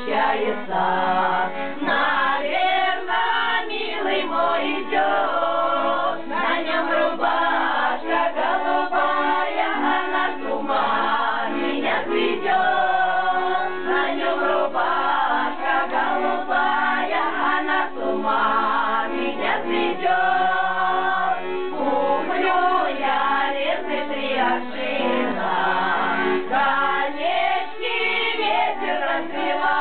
прощается. Наверное, милый мой идет, на нем рубашка голубая, она с ума меня сведет. На нем рубашка голубая, она с ума меня сведет. Куплю я лесный три аршина, колечки ветер развивал.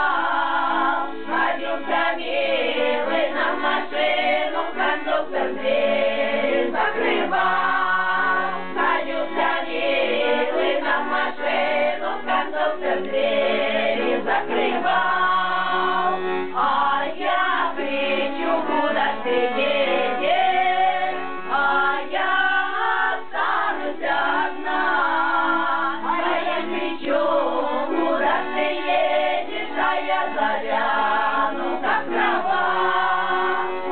Садился милый на машину, кондуктор дверь закрывал. Садился милый на машину, кондуктор дверь закрывал. А я кричу, куда ж ты едешь? А я останусь одна. А я кричу, куда ж ты едешь? А я завяну, как трава.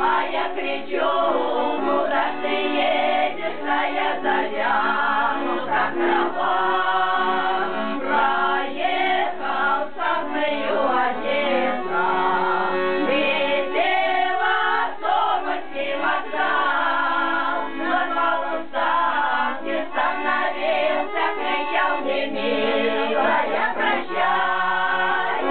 А я кричу, куда ж ты едешь? А я завяну, как трава. Проехал Самую Одесса, летела Сомовский вокзал. На полустанке остановился, кричал мне: милая, прощай.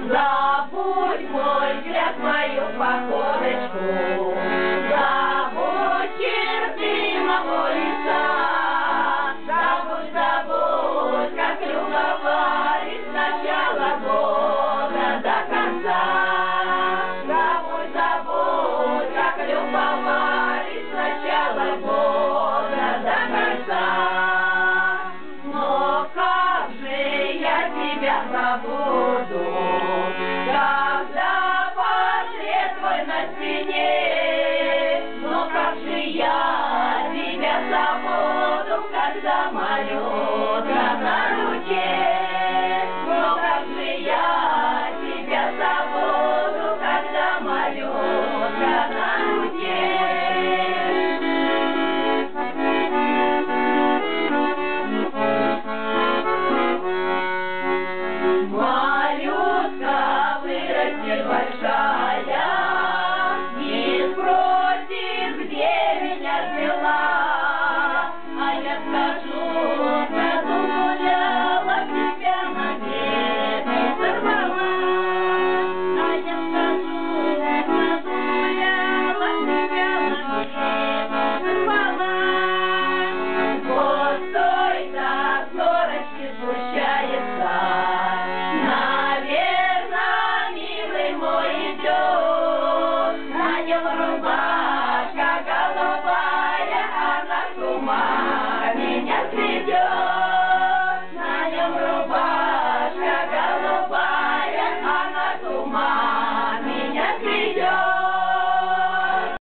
Забудь мой взгляд, мою походочку.